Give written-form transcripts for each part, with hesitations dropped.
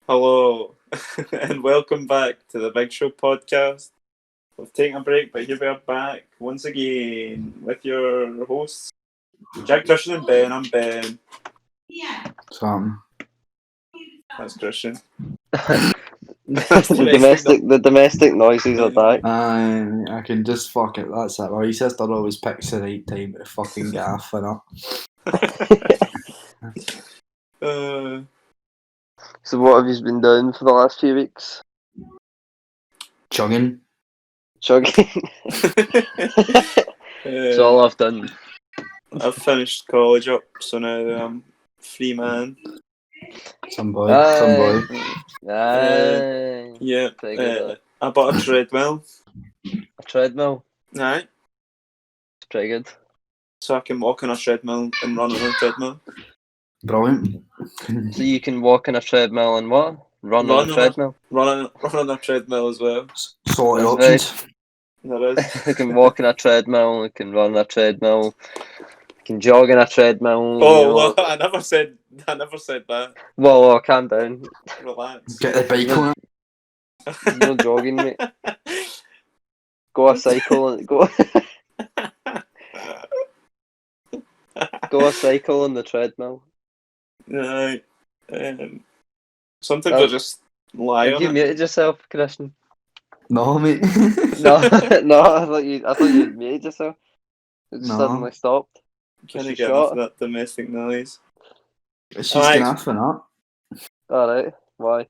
Hello, and welcome back to the Big Show podcast. We've taken a break, but here we are back once again with your hosts, Jack, Christian, and Ben. I'm Ben. Something. That's Christian. The domestic noises are back. I can just fuck it. That's it. Well, he says that always picks the right time to fucking get off and up. So what have you been doing for the last few weeks? Chugging. Chugging. That's all I've done. I've finished college up, so now I'm free man. Some boy. Aye. Yeah, Take it I bought a treadmill. A treadmill. Aye, It's pretty good. so I can walk on a treadmill and run on a treadmill. Brilliant. So you can walk on a treadmill and what? Run on a treadmill? Run on a treadmill as well. Sorted That's options. There is. You can walk on a treadmill, you can run on a treadmill, you can jog on a treadmill. Oh, well, I never said that. Whoa, calm down. Relax. Get the bike on it. There's no jogging, mate. Go a cycle and go. Go a cycle on the treadmill. No. Sometimes I just lie Have on you it. muted yourself, Christian? No, mate. No, no. I thought you'd muted yourself. It just No. suddenly stopped. Can Just I a get enough shot? of that domestic noise? It's just Alright. enough and up. All right. Why?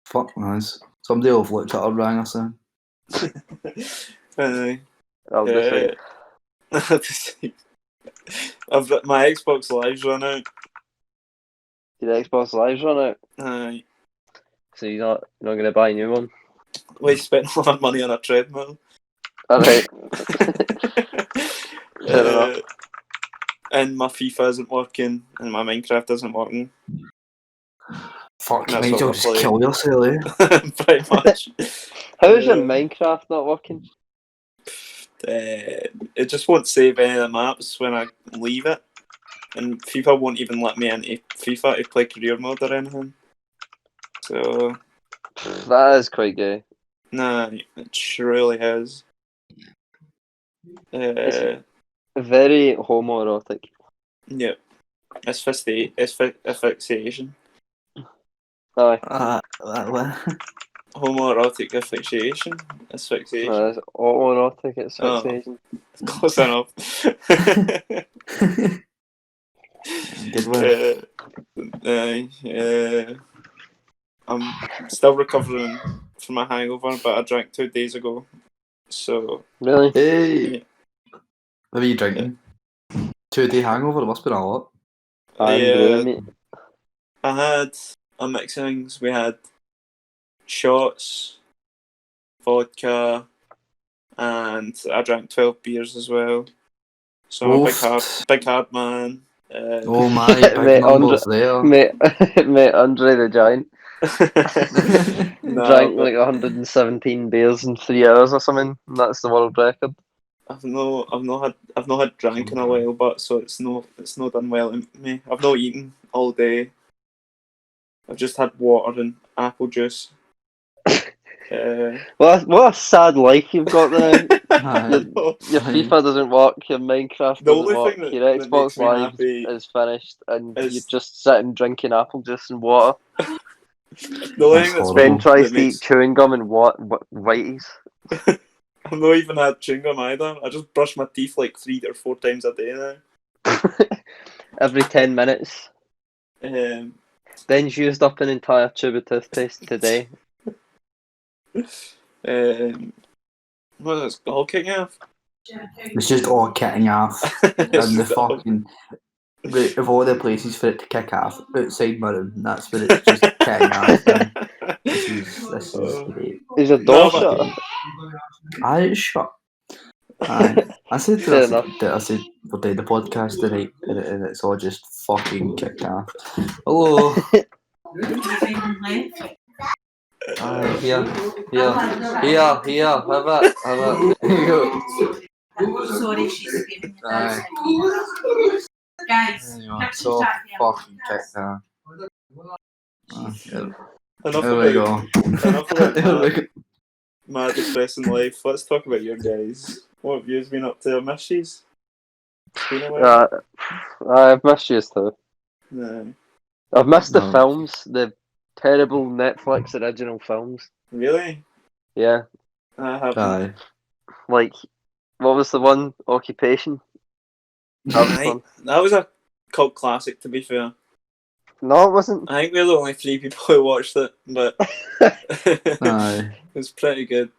Fuck knows. Somebody will have looked at her rang or something. I'll just say. My Xbox Live's run out. Your Xbox Live's run out, Aye. so you're not going to buy a new one. We spent a lot of money on a treadmill. All right. Fair enough. And my FIFA isn't working, and my Minecraft isn't working. Fuck, That's mate, what you'll we're just playing. kill yourself, eh? Pretty much. How is your Minecraft not working? It just won't save any of the maps when I leave it, and FIFA won't even let me into FIFA to play career mode or anything. So That is quite gay. nah, it surely is. Very homoerotic. Yep, it's asphyxiation. Aye. What? Homoerotic asphyxiation. Asphyxiation. No, it's autoerotic. It's Oh. fixation. Close enough. Good one. I'm still recovering from a hangover, but I drank 2 days ago. So Really? Hey. Yeah. What are you drinking? 2-day hangover? It must be a lot. I'm brewing, mate. I had a mix of things. We had shots, vodka, and I drank 12 beers as well. So I'm a big hard man. Oh my, big Mate, numbers there. Mate, Andre the Giant No, drank but like 117 beers in 3 hours or something. And that's the world record. I've not had drank in a while, but so it's no done well in me. I've not eaten all day. I've just had water and apple juice. What a sad life you've got there. Aye. Your FIFA doesn't work, your Minecraft The doesn't only work, thing that- your that Xbox makes me Live happy is finished, and is- you're just sitting drinking apple juice and water. The only thing that's Ben horrible. tries that to makes- eat chewing gum and whiteys. I've not even had chewing gum either. I just brush my teeth like 3 or 4 times a day now. Every 10 minutes. Um, Ben's used up an entire tube of toothpaste today. what is it all kicking off? It's just all kicking off. It's And the just all- fucking... Of all the places for it to kick off, outside my room, that's where it's just kicking off. And this is great. Is your No, door but- shut? Aye, shut. Aye. I said Fair that enough. I said we're doing the podcast tonight and it's all just fucking kicked off. Hello. Aye, here, have it. Sorry, she's giving you Aye. Guys, Anyway, so fucking kicked off. Here Enough we go. about enough about Here we go. my depressing life. Let's talk about your guys. What have you been up to? I miss yous. It's been a while. I've missed you too. No. I've missed the No. films, the terrible Netflix original films. Really? Yeah, I haven't. Aye. like, what was the one? Occupation? That was Aye. fun. That was a cult classic, to be fair. No, it wasn't. I think we're the only 3 people who watched it, but it Aye. was pretty good.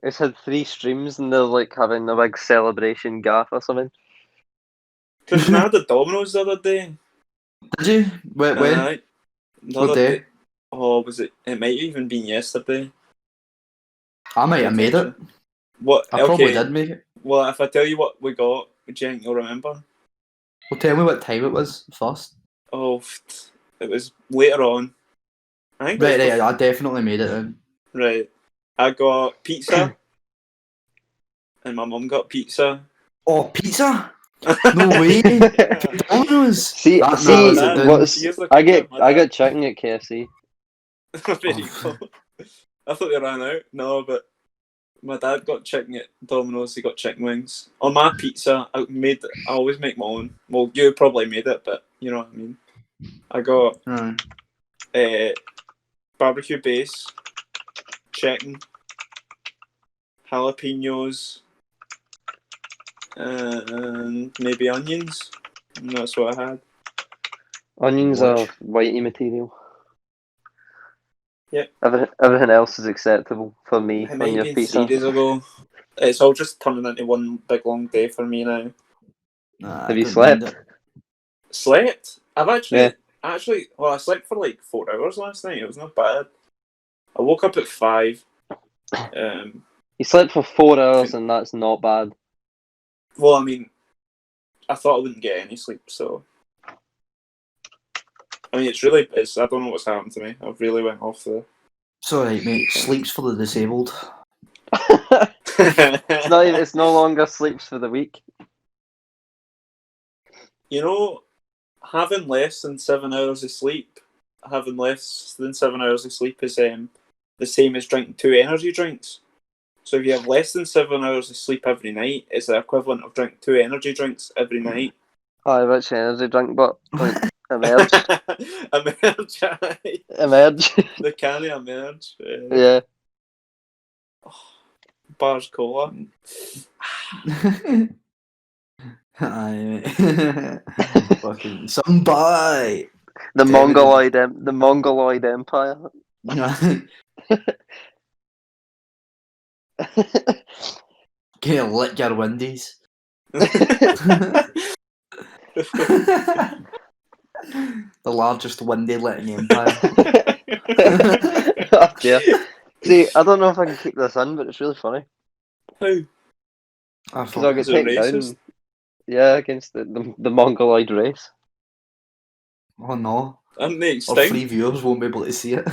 It's had 3 streams and they're like having a big celebration gaff or something. Christian, I had the Domino's the other day. Did you? When? Aye. The What other day? Oh, was it? It might have even been yesterday. I might have made it. What? I probably did make it. Well, if I tell you what we got, do you think you'll remember? Well, tell me what time it was first. Oh, it was later on. I think. Right, I definitely made it then. Right. I got pizza, and my mum got pizza. Oh, pizza? No way! Domino's. See, That- see, nah, was it what's, Here's the I kicker, my dad- got chicken at KFC. There you go. I thought they ran out. No, but my dad got chicken at Domino's. He got chicken wings. On my pizza, I always make my own. Well, you probably made it, but you know what I mean. I got Aye. barbecue base, chicken, jalapenos, and maybe onions. And that's what I had. Onions Watch. are whitey material. Yep. Everything else is acceptable for me It on might your have been pizza. 3 days ago. It's all just turning into one big long day for me now. Nah, Have you I couldn't mind slept? it. Slept? I've Yeah. well, I slept for like 4 hours last night. It was not bad. I woke up at 5. You slept for 4 hours and that's not bad. Well, I mean, I thought I wouldn't get any sleep, so. I mean, I don't know what's happened to me. I've really went off the. It's alright, mate. Sleep's for the disabled. It's no longer sleeps for the week. You know, having less than 7 hours of sleep, is the same as drinking 2 energy drinks. So if you have less than 7 hours of sleep every night, it's the equivalent of drinking 2 energy drinks every night. I've actually energy drink, but like, emerge. Emerge, aye. Emerge. The can of emerge. Yeah. Bars cola. Aye, mate. Fucking some bite. The David Mongoloid Empire. Can you lick your windies? The largest windy litting empire. Oh, dear. See, I don't know if I can keep this in, but it's really funny. How? Because I'll get Is it taken racist? down. Yeah, against the Mongoloid race. Oh no. Aren't they Our extinct? 3 viewers won't be able to see it.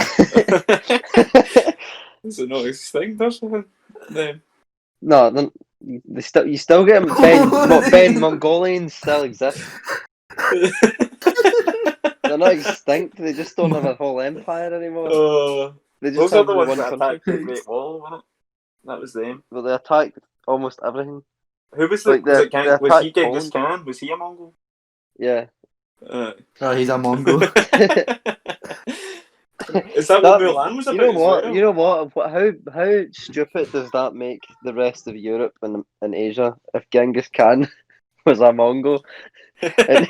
Is it not extinct or something? No. No, you still get them. Ben Mongolians still exist. They're not extinct. They just don't have a whole empire anymore. They just Those are have the the ones one that country. attacked the Great Wall, wasn't it? That was them. But they attacked almost everything. Who was Like, was they it was he attacked Genghis Poland. Khan? Was he a Mongol? Yeah. Oh, he's a Mongol. Is that what Mulan was about? You know as what? well? You know what? How stupid does that make the rest of Europe and Asia if Genghis Khan was a Mongol and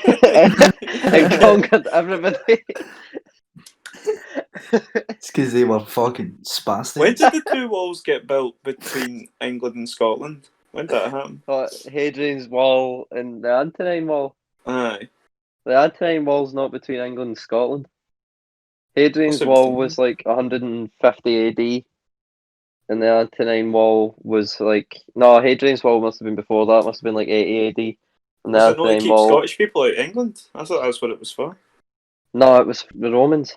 conquered everybody? It's because they were fucking spastic. When did the 2 walls get built between England and Scotland? When did that happen? Hadrian's Wall and the Antonine Wall. Aye. The Antonine Wall's not between England and Scotland. Hadrian's What's it Wall between? was like 150 AD, and the Antonine Wall was like Hadrian's Wall must have been before that. Must have been like 80 AD. And the Was it not to Antonine keep Wall. Scottish people out of England? I thought that's what it was for. No, it was the Romans.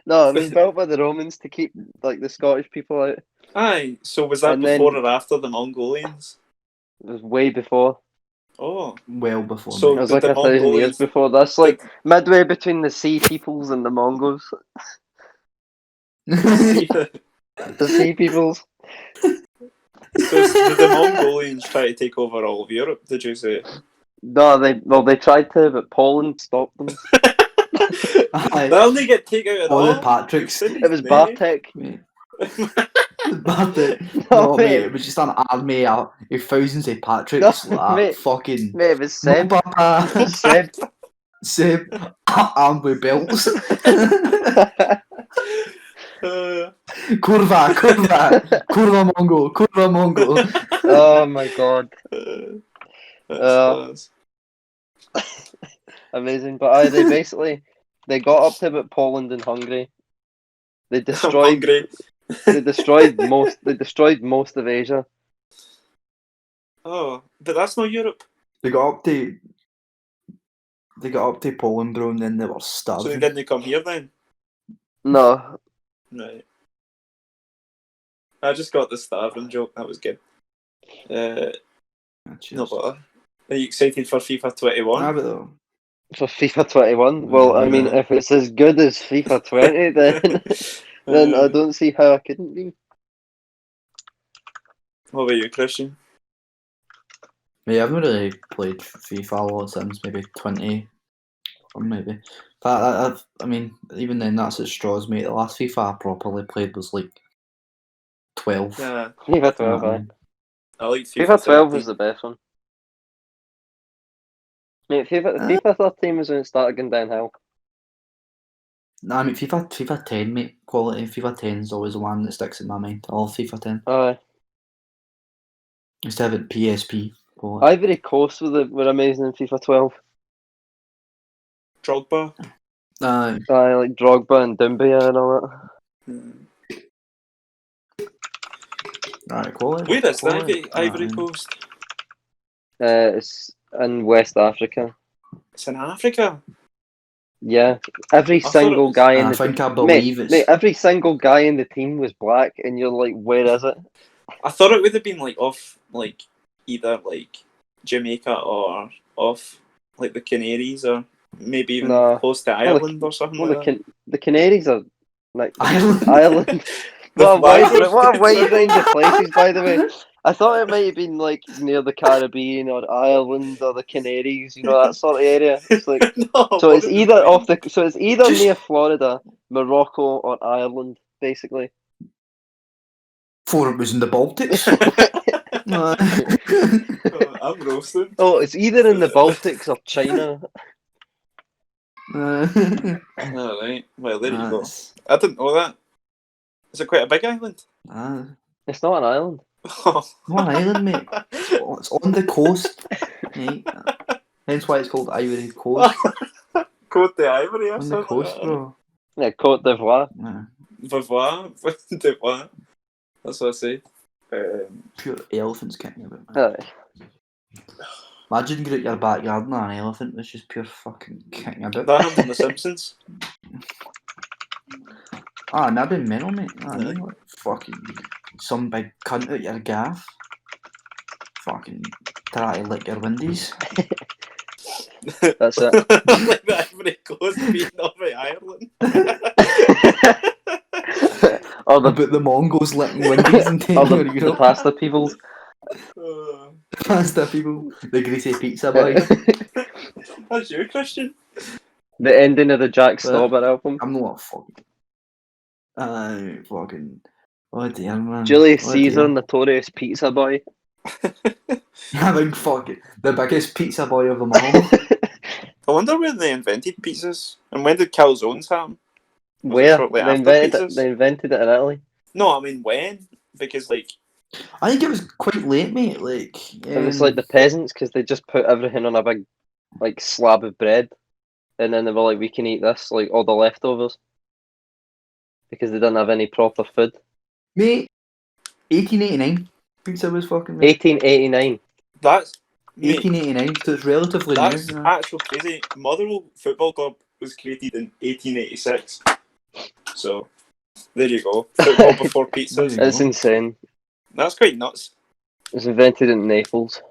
No, it was built by the Romans to keep like the Scottish people out. Aye, so was that And before then- or after the Mongolians? It was way before. Oh, well before So- It me. was Did like the 1,000 years Mongolians- before this, like midway between the Sea Peoples and the Mongols. The Sea Peoples. so did the Mongolians try to take over all of Europe? Did you say? No, they tried to, but Poland stopped them. They only get taken out of All the all. Patricks. It was Bartek. Mate. Bartek. No, No, mate, it was just an army of thousands of Patricks. No, like, mate. fucking. Mate, it was No, Seb. papa. Seb. Seb, armed with belts. Kurva, kurva Mongo. Oh my god. That's class. Amazing. But they got up to about Poland and Hungary. They I'm destroyed hungry. they destroyed most of Asia. Oh, but that's not Europe. They got up to Poland, bro, and then they were So they starving. didn't come here then. No. Right. I just got the starving joke. That was good. No Cheers. bother. Are you excited for FIFA 21? Ah, but though. For FIFA 21? Well, I mean, Yeah. if it's as good as FIFA 20, then I don't see how I couldn't be. What about you, Christian? Yeah, I haven't really played FIFA a lot since maybe 20, or maybe. But I mean, even then, that's at straws, mate. The last FIFA I properly played was like 12. Yeah, FIFA 12, You know what I aye. mean? I like FIFA, FIFA 12 13. was the best one. Mate, FIFA 13 was when it started going downhill. Nah, I mean, FIFA 10, mate. Quality. FIFA 10 is always the one that sticks in my mind. All FIFA 10. Aye. Used to have it PSP. Quality. Ivory Coast were amazing in FIFA 12. Drogba. Aye. Aye, like Drogba and Doumbia and all that. Alright, quality. Where is Quality. the Ivory Aye. Coast? It's in West Africa. It's in Africa. Yeah, every thought it single was- guy in I the think I mate, believe it's. mate, every single guy in the team was black, and you're like, where is it? I thought it would have been like off, like either like Jamaica or off like the Canaries or maybe even No. close to Well, Ireland or something Well, like that. the Canaries are like Ireland. Ireland. The What flag a was- wide range of places, by the way. I thought it might have been like near the Caribbean or Ireland or the Canaries, you know, that sort of area. It's like No, so what it's did either it off the so it's either Just- near Florida, Morocco, or Ireland, basically. Before it was in the Baltics. Oh, I'm roasted. Oh, it's either in the Baltics or China. Alright, well there you go. I didn't know that. Is it quite a big island? It's not an island. One island, mate. It's on the coast, mate. Hence why it's called Ivory Coast. Côte d'Ivory or On the something. coast, bro. Yeah, Côte d'Ivoire. Nah, Beauvoir. Beauvoir. That's what I say. pure elephants kicking about, man. Aye. Imagine you're at your backyard and an elephant was just pure fucking kicking about. That happened in The Simpsons. Ah, that'd be mental, mate. Ah, Yeah. you know, like, fucking some big cunt at your gaff. Fucking try to lick your windies. That's it. Like the Ivory Coast being over Ireland. Or the About the Mongols licking windies and taking or over the Europe. pasta peoples. Pasta people. The greasy pizza boy. That's you, Christian. The ending of the Jack Well, Stauber album. I'm not fucking. Fucking. Oh dear, man. Julius Oh, Caesar, dear. notorious pizza boy. Having fucking the biggest pizza boy of them all. I wonder when they invented pizzas and when did calzones happen? Was it Where shortly they after invented pizzas? it, they invented it in Italy. No, I mean when? Because like I think it was quite late, mate. Like It was like the peasants because they just put everything on a big like slab of bread, and then they were like, "We can eat this," like all the leftovers, because they didn't have any proper food. mate. 1889. Pizza was fucking. Mate. 1889. that's mate, 1889, so it's relatively that's new. You know? actual crazy. Motherwell Football Club was created in 1886. So there you go. Football before pizzas. There you It's go. insane. That's quite nuts. It was invented in Naples.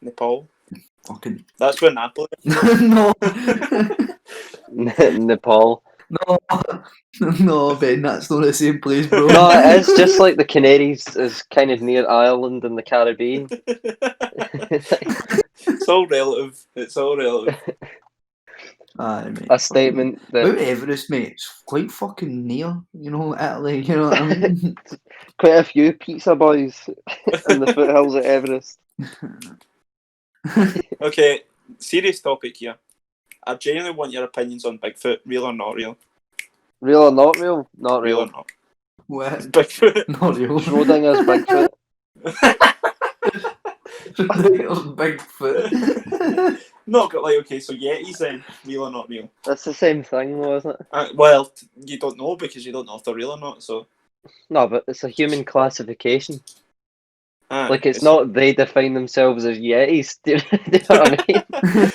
Nepal. Fucking That's where Napoli is. no, Nepal. no, no, Ben. That's not the same place, bro. No, it is just like the Canaries is kind of near Ireland in the Caribbean. It's all relative. It's all relative. Aye, mate. A statement Mount that Everest, mate. It's quite fucking near. You know, Italy. You know what I mean? quite a few pizza boys in the foothills of Everest. Okay, serious topic here. I genuinely want your opinions on Bigfoot, real or not real. Real or not real? Not Real or real. not. What? Bigfoot. Not real. Schrodinger's Bigfoot. Schrodinger's Bigfoot. No, but like, okay, so Yetis then, real or not real? That's the same thing, though, isn't it? Well, you don't know because you don't know if they're real or not, so... No, but it's a human classification. Aye, Like, it's not they define themselves as Yetis. Do you know what I mean?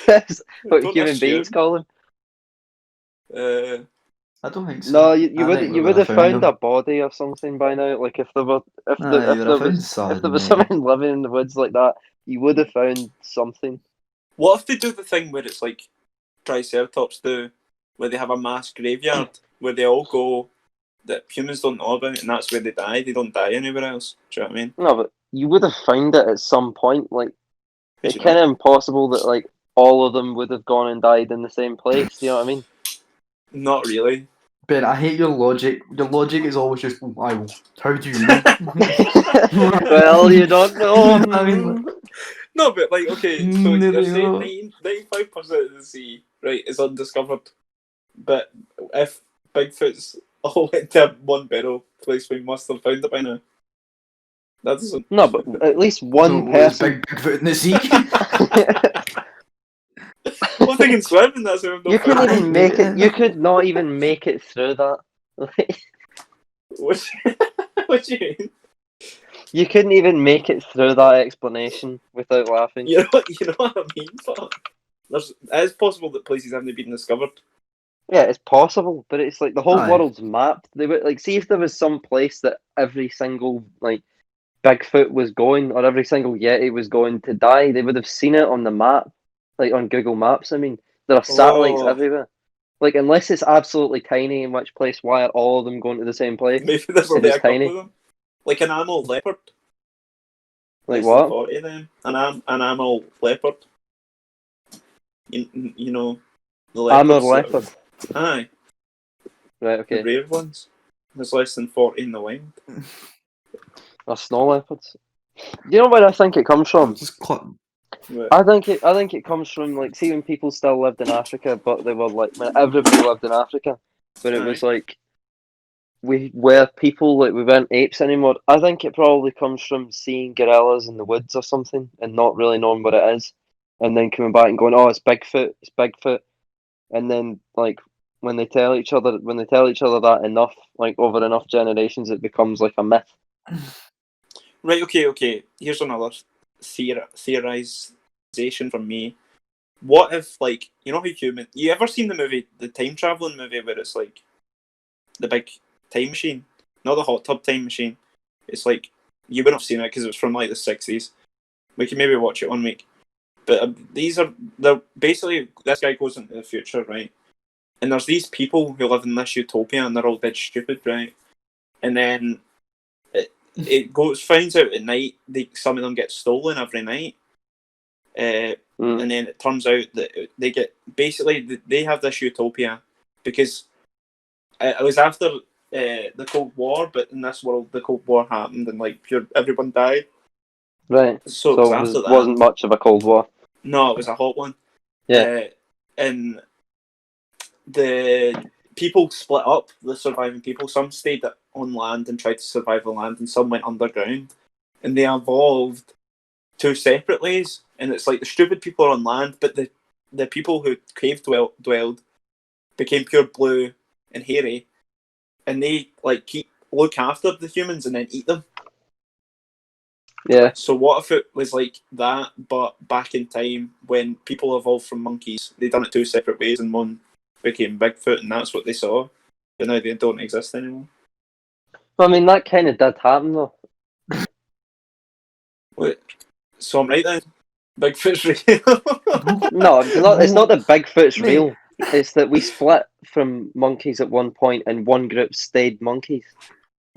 That's what Don't human assume. beings call them. I don't think so. No, you I would think we you would would have found them. a body or something by now. Like if there were if Aye, there you if would have there found was something, if there was mate. someone living in the woods like that, you would have found something. What if they do the thing where it's like Triceratops do, where they have a mass graveyard where they all go that humans don't know about, and that's where they die. They don't die anywhere else. Do you know what I mean? No, but you would have found it at some point. Like Because it's kind of impossible that like all of them would have gone and died in the same place. Do you know what I mean? not really. Ben, I hate your logic. Your logic is always just, how do you know? Well, you don't know. I mean, No, but like, okay, so There you're you go. saying 95% of the sea, right, is undiscovered. But if Bigfoot's all into one barrel place, we must have found it by now. That doesn't. No, but at least one so it's person. Bigfoot in the sea. Well, they can swim, and that's how You couldn't even make it. Yeah. You could not even make it through that. What, what do you mean? You couldn't even make it through that explanation without laughing. You know what I mean? But it's possible that places haven't been discovered. Yeah, it's possible, but it's like the whole Aye. world's mapped. They would like see if there was some place that every single like Bigfoot was going or every single Yeti was going to die. They would have seen it on the map, like on Google Maps. I mean, there are satellites Oh. everywhere. Like unless it's absolutely tiny in which place, why are all of them going to the same place? Maybe there's It only is a couple tiny. of them. Like an animal leopard. Like Less what? than 40 of them. An animal leopard. You know, the Armored leopards. leopard. Aye, Right. the Okay. rare ones. There's less than 40 in the wild. Or snow leopards. Do you know where I think it comes from? Just cl- I think it comes from like see when people still lived in Africa, but they were like when everybody lived in Africa, when it was like we were people like we weren't apes anymore. I think it probably comes from seeing gorillas in the woods or something and not really knowing what it is, and then coming back and going, "Oh, it's Bigfoot," and then like when they tell each other that enough, like over enough generations, it becomes like a myth. Right, okay. Here's another theorization from me. What if, like, you know how human... You ever seen the movie, the time traveling movie, where it's like the big time machine? Not the hot tub time machine. It's like, you wouldn't have seen it because it was from like the 60s. We can maybe watch it one week. But they're basically, this guy goes into the future, right? And there's these people who live in this utopia and they're all dead stupid, right? And then finds out at night, some of them get stolen every night. And then it turns out that they get, basically, they have this utopia because it was after the Cold War, but in this world, the Cold War happened and like everyone died. Right. So it was after that. Wasn't much of a Cold War. No, it was a hot one. Yeah. And the people split up, the surviving people. Some stayed on land and tried to survive on land, and some went underground. And they evolved two separate ways. And it's like the stupid people are on land, but the people who cave dwelled became pure blue and hairy. And they like look after the humans and then eat them. Yeah. So what if it was like that, but back in time when people evolved from monkeys, they done it two separate ways, and one became Bigfoot, and that's what they saw. But now they don't exist anymore. I mean, that kind of did happen though. Wait, so I'm right then? Bigfoot's real. No, it's not that Bigfoot's Mate. real. It's that we split from monkeys at one point, and one group stayed monkeys,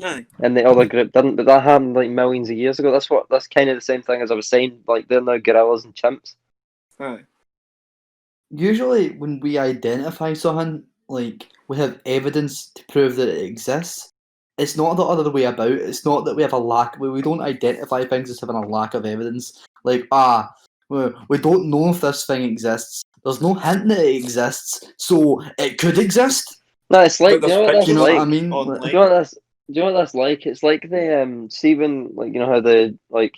Aye. and the other group didn't. But that happened like millions of years ago. That's kind of the same thing as I was saying. Like they're now gorillas and chimps. Aye. Usually, when we identify something, like we have evidence to prove that it exists. It's not the other way about. It's not that we have a lack. We don't identify things as having a lack of evidence. Like we don't know if this thing exists. There's no hint that it exists, so it could exist. No, it's like, But do you know what there's that's You know like? what I mean? online. Do you know what that's? Do you know what that's like? It's like the see when, like, you know how the like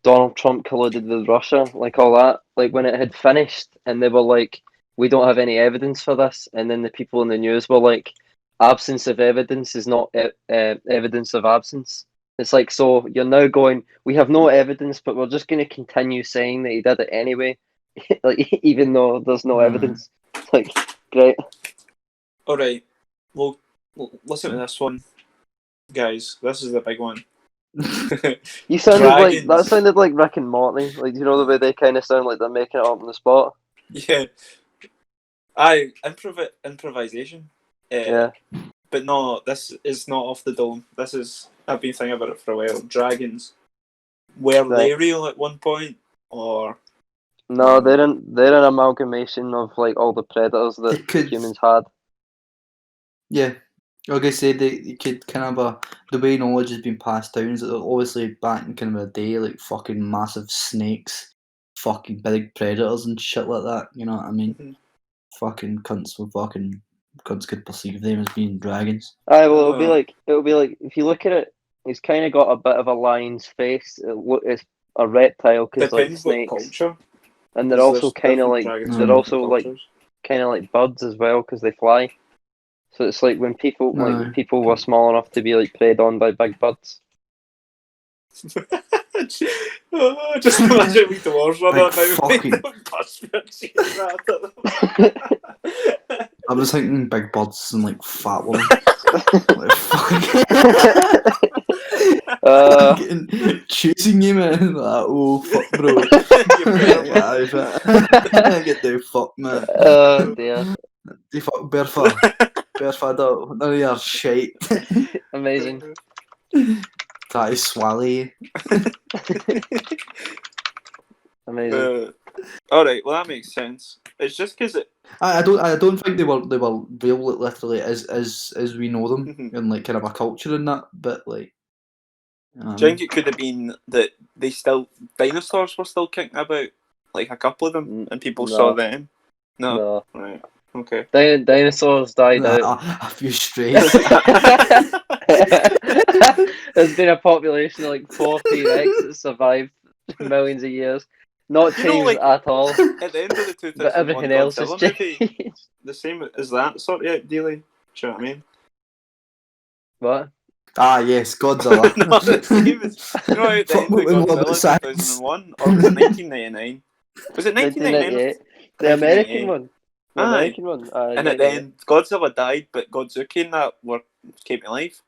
Donald Trump colluded with Russia, like all that, like when it had finished, and they were like, we don't have any evidence for this, and then the people in the news were like, absence of evidence is not evidence of absence. It's like, so you're now going, we have no evidence, but we're just going to continue saying that he did it anyway, like even though there's no evidence. It's like, great. All right. Well, listen to this one, guys. This is the big one. You sounded like that. Dragons. Sounded like Rick and Morty. Like, you know the way they kind of sound like they're making it up on the spot. Yeah. Aye, improvisation. Yeah. But no, this is not off the dome. This is, I've been thinking about it for a while. Dragons. Were they Right. real at one point? Or No, they're an amalgamation of like all the predators They that could- humans had. Yeah, like I said, they could kind of the way knowledge has been passed down is that obviously back in kind of a day, like fucking massive snakes, fucking big predators and shit like that. You know what I mean? Mhm. Fucking cunts could perceive them as being dragons. Aye, well, it'll be like if you look at it, he's kind of got a bit of a lion's face. It's a reptile because like depends what snakes, culture. and they're Because also there's kind of different like dragons they're from also different like cultures. kind of like birds as well because they fly. So it's like when people Aye. people were small enough to be like preyed on by big birds. Oh, just imagine we dwarves run Big out now. fucking- Fucking. I was thinking big birds and like fat ones. Like, fucking getting chasing you, man. Like, oh fuck, bro. Get the fuck, man. Oh dear, The fuck, Bertha. Bertha, none of your shit. amazing. Try to swallow you. Amazing. All right, well that makes sense. It's just because it. I don't think they were real literally as we know them Mhm. in like kind of a culture and that, but like Do you think it could have been that dinosaurs were still kicking about, like a couple of them, and people No. saw them? No. No, Right. Okay. dinosaurs died out. a few strays. There's been a population of like 4 T-Rex that survived millions of years. Not You know, changed like- at all, At the end of the 2001 but everything else has Godzilla movie, changed. the same as that sort of dealing. Do you know what I mean? What? Yes, Godzilla. No, the same as, you know, at the Fuck end of what we know about Godzilla science. 2001, or was it 1999? Was it 1999? 1998. The American 1998. one. The Aye. American one. And at the end, Godzilla died, but Godzuki and that came to life.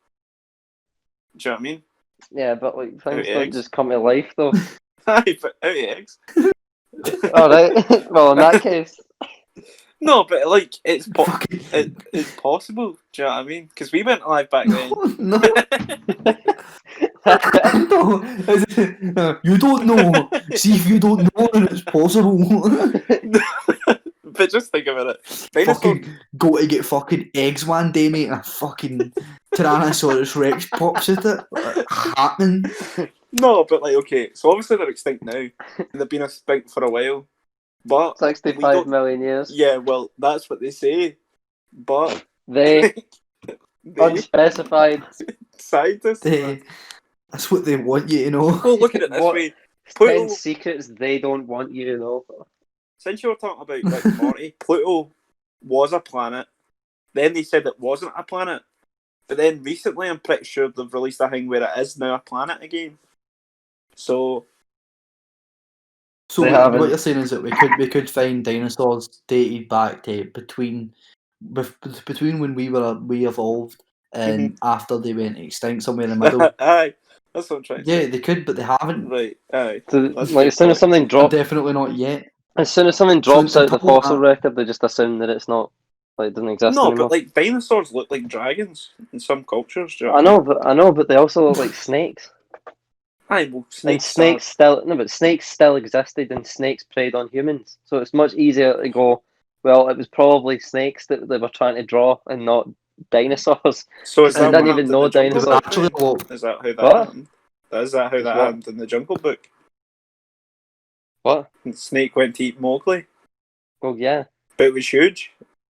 Do you know what I mean? Yeah, but like things don't eggs. just come to life though. Aye, but out of eggs. Alright. Well, in that case. No, but like, it's Fucking it's possible. Do you know what I mean? Because we went alive back then. no. No, you don't know. See if you don't know, then it's possible. But just think about it. Dinosaurs. Fucking go to get fucking eggs one day, mate, and a fucking Tyrannosaurus Rex pops at it. Happening. No, but like, okay, so obviously they're extinct now, and they've been extinct for a while. But 65 million years. yeah, well, that's what they say. But They they unspecified. scientists. That's what they want you to know. Well, look at it this What? way. 10 Pluto, secrets they don't want you to know. since you were talking about Rick and Morty, Pluto was a planet. Then they said it wasn't a planet. But then recently, I'm pretty sure they've released a thing where it is now a planet again. So So They what haven't. you're saying is that we could find dinosaurs dated back to between when we evolved and after they went extinct, somewhere in the middle. aye, That's what I'm trying to Yeah, say. they could, but they haven't. Right, aye. So, That's like, a as soon as good something Or drops, definitely not yet. as soon as something So drops out the until fossil that- record, they just assume that it's not, like, it doesn't exist No, anymore. but like dinosaurs look like dragons in some cultures. Do you know what I know, but they also look like snakes. Aye, well, And snakes. snakes still no, but snakes still existed, and snakes preyed on humans. So it's much easier to go, well, it was probably snakes that they were trying to draw, and not dinosaurs. So is Because they that didn't what even happened in know the Jungle dinosaurs. Book? Actually, then? well, Is that how that What? happened? Is that how Is that what? happened in the Jungle Book? What? The snake went to eat Mowgli, Well, yeah. but it was huge.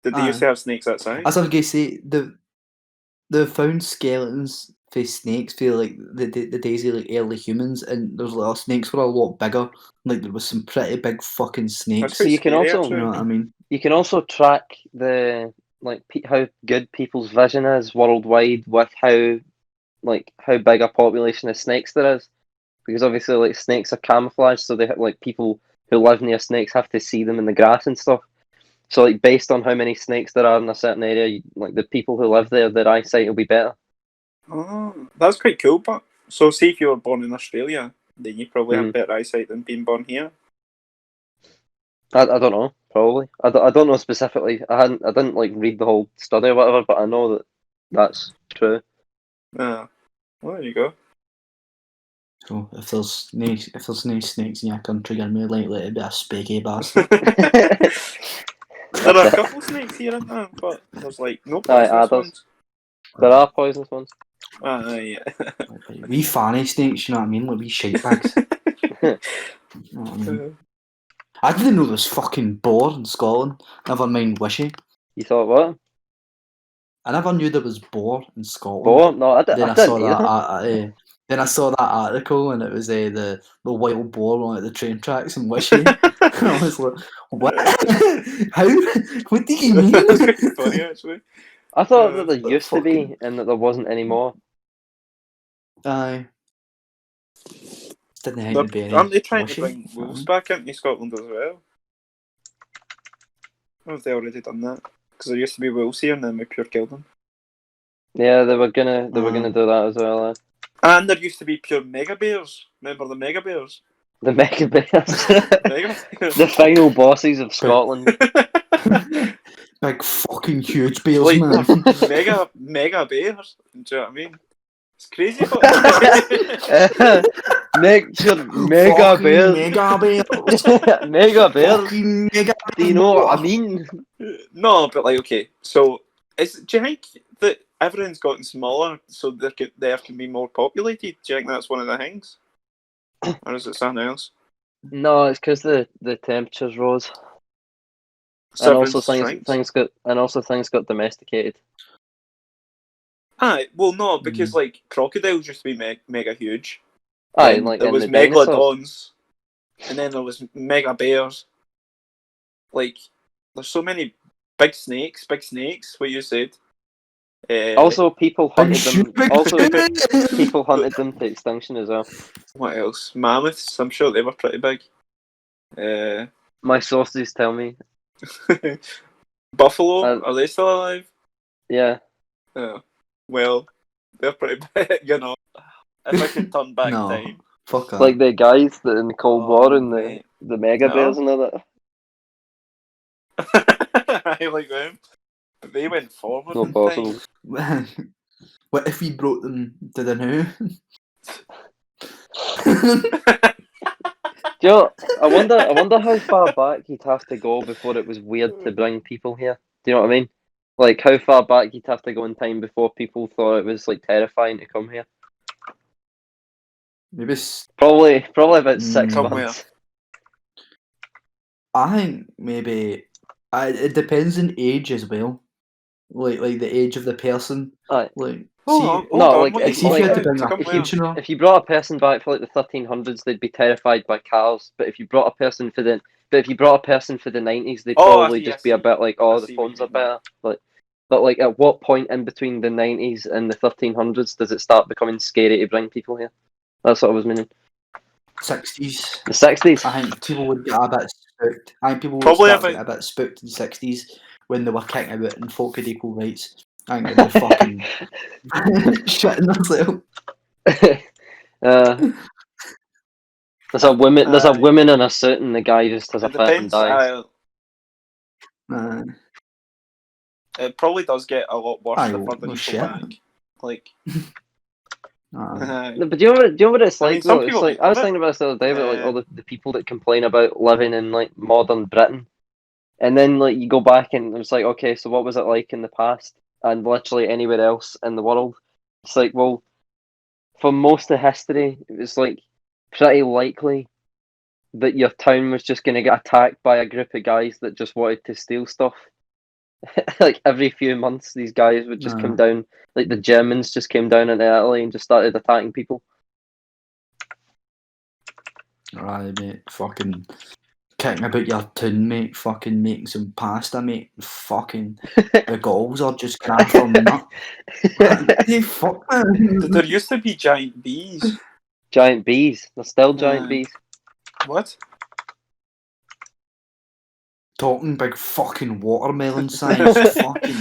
Did they used to Aye. have snakes that size? as I was gonna say, they found skeletons for snakes for like the days of like early humans, and there's like snakes were a lot bigger. Like there was some pretty big fucking That's snakes. So quite you can scary, also- You actually. know what I mean? You can also track the how good people's vision is worldwide with how big a population of snakes there is, because obviously like snakes are camouflaged, so they like people who live near snakes have to see them in the grass and stuff. So like based on how many snakes there are in a certain area, like the people who live there, their eyesight will be better. Oh, that's quite cool. But so, see if you were born in Australia, then you probably Mhm. have better eyesight than being born here. I don't know, probably. I don't know specifically. I didn't like read the whole study or whatever, but I know that that's true. Well, there you go. So if there's no snakes in your country, you're more likely to be a spaggy bastard. There are a couple snakes here and there, but there's like no Aye, poisonous adders. ones. There are poisonous ones. Aye, Like, wee fanny snakes, you know what I mean? Like wee shite bags. You know what I mean? yeah. I didn't know there was fucking boar in Scotland. Never mind wishy. You thought what? I never knew there was boar in Scotland. Boar? No, I Then I didn't saw that. either. Then I saw that article, and it was the wild boar on the train tracks in Wishy. And I was like, "What? How? What do you mean?" That's quite funny, actually. I thought that there But used to be fucking- and that there wasn't anymore. Aye. Didn't think there'd be any Aren't they trying Wishy. to bring wolves back into Scotland as well? Or have they already done that? Because there used to be wolves here, and then we pure killed them. Yeah, they were gonna do that as well. And there used to be pure MEGABEARS. Remember the MEGABEARS? The MEGABEARS, MEGABEARS. the final bosses of Scotland. Big fucking huge bears, Like, man. mega bears. Do you know what I mean? It's crazy. Make sure mega Fucking bears. mega bears. Mega bears. Fucking mega. Do you know what I mean? No, but like, okay. So, do you think that everything's gotten smaller, so there can be more populated? Do you think that's one of the things, or is it something else? No, it's because the temperatures rose, So and also everything's things got domesticated. Aye, well, no, because like crocodiles used to be mega huge. Aye, Then like there in was the dinosaurs. megalodons, and then there was mega bears. Like, there's so many big snakes. What you said. Also, people hunted them. Big Also, shit. people hunted them to extinction as well. What else? Mammoths. I'm sure they were pretty big. My sources tell me. Buffalo. Are they still alive? Yeah. Yeah. Well, they're pretty big, you know. If I could turn back No. time. Fuck that. Like the guys that in the Cold Oh, War and mate. the mega bears and all that. I like them. But they went forward No in possible. time. What if we brought them to the new? Do you know, I wonder how far back you'd have to go before it was weird to bring people here. Do you know what I mean? Like how far back you'd have to go in time before people thought it was like terrifying to come here. Maybe Probably about 6 Come months. I think maybe it depends on age as well. Like the age of the person. Aye. Like Hold on, no, like, what are if- you see if you talking had to about? bring To a come where? pensioner. If you brought a person back for like the 1300s, they'd be terrified by cars. But if you brought a person for the 90s, they'd Oh, probably I just see. be a bit like, I oh, the see what phones you are mean. better. But like, at what point in between the 90s and the 1300s does it start becoming scary to bring people here? That's what I was meaning. 60s. The 60s. I think people would get a bit spooked. I think people would Probably start about- getting a bit spooked in the 60s when they were kicking about and folk had equal rights. I think they'd be fucking shitting themselves. There's a woman. There's a Aye. woman in a suit, and the guy just has a It fit and depends. dies. It probably does get a lot worse Aye, the well, further no you shit. go back. Like, Aye. No, but do you know what it's I like? mean, some Though? It's people like might I was love it. thinking about this the other day about like all the people that complain about living in like modern Britain, and then like you go back and it's like, okay, so what was it like in the past and literally anywhere else in the world? It's like, well, for most of history, it was like pretty likely that your town was just going to get attacked by a group of guys that just wanted to steal stuff. Like every few months, these guys would just come down. Like the Germans just came down into Italy and just started attacking people. Right, mate. Fucking kicking about your tune, mate. Fucking making some pasta, mate. Fucking the goals are just crammed from nut. Hey, fuck, man. There used to be giant bees. Giant bees. They're still giant Aye. bees. What? Talking big fucking watermelon size, fucking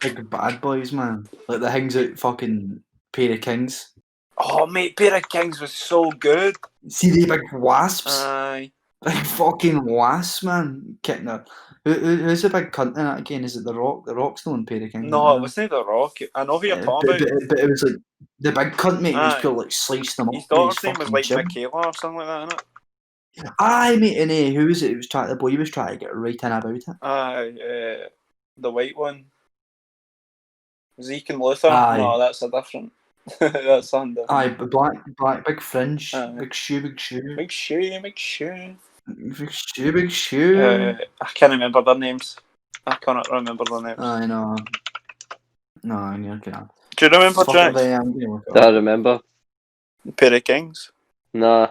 big bad boys, man. Like the hangs out fucking pair of kings. Oh, mate, Pair of Kings was so good. See the big wasps? Aye. Big fucking wasps, man. Kicking up. Who's the big cunt in that again? Is it the Rock? The Rock's the one pair of kings. No, it wasn't The Rock. I know who you're talking about. But it was like the big cunt, mate. He was Aye. pure like sliced them up. His with daughter's name was fucking like jib. Michaela or something like that, innit? Aye, mate, and who was it? It was trying. The boy was trying to get right in about it. Aye, the white one. Zeke and Luther? Aye. No, that's a different. That's something different. Aye, but black, big fringe, Aye. big shoe, big shoe, Make sure. big shoe, big shoe. I can't remember their names. I cannot remember their names. I know. No, I can't. Do you remember Fuck Jack? it, I'm gonna look it Do I up. remember? Pair of Kings. Nah.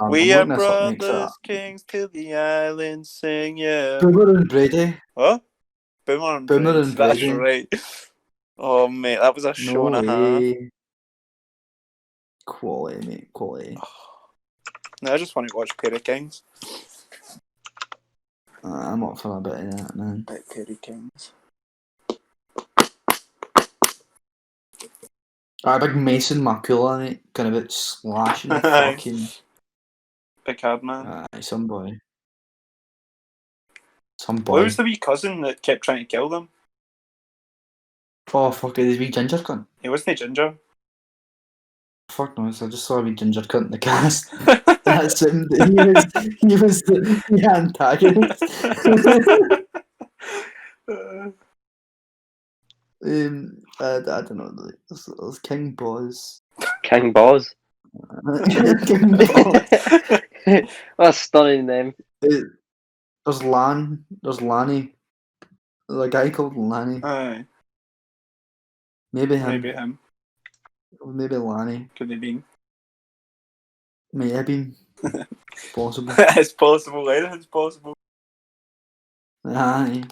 We I'm are looking this up, mate, brothers, kings till the islands sing, yeah. Boomer and Brady. What? Boomer and Boomer Brady. and That's Brady. right. Oh, mate, that was a show No and a half. way. Quality, mate, quality. No, I just want to watch Pair of Kings. I'm up for a bit of that, man. Pair of Kings. Big Mason Markula, mate. Kind of bit slashing the Aye. fucking. Big hard man. Aye, some boy. Some What boy. was the wee cousin that kept trying to kill them? Oh, fuck it, there's a wee ginger cunt. He wasn't ginger. Fuck knows, I just saw a wee ginger cunt in the cast. That's him. He was the antagonist. I don't know. It was King Boz. King Boz. King Boz. What a stunning name. There's Lan. There's Lanny. There's a guy called Lanny. Aye, Maybe him. maybe him. Maybe Lanny. Could have been. Maybe. Possible. It's possible, anything's possible. Aye.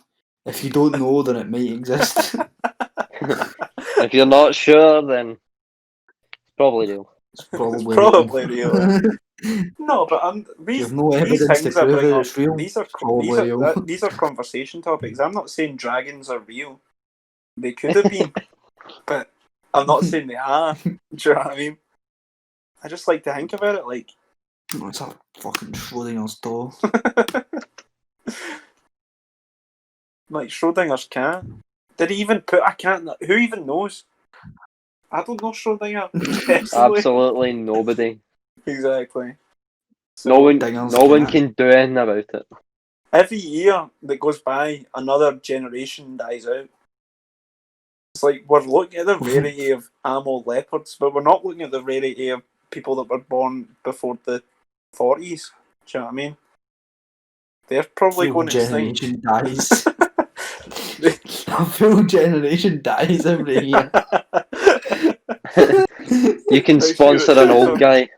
If you don't know, then it might exist. If you're not sure, then it's probably real. It's probably Probably real. No, but these, There's no these evidence to things I prove bring that up, it's real. these are Probably real. these are conversation topics. I'm not saying dragons are real. They could have been, but I'm not saying they are. Do you know what I mean? I just like to think about it like. Oh, it's a fucking Schrodinger's door. Like Schrodinger's cat. Did he even put a cat in that? Who even knows? I don't know Schrodinger. personally. Absolutely nobody. Exactly. No one, Dinger's no one cat. can do anything about it. Every year that goes by, another generation dies out. It's like we're looking at the rarity of ammo leopards, but we're not looking at the rarity of people that were born before the 40s. Do you know what I mean? They're probably Full going extinct. generation dies. A full generation dies every year. You can Make sure sponsor it's an old guy.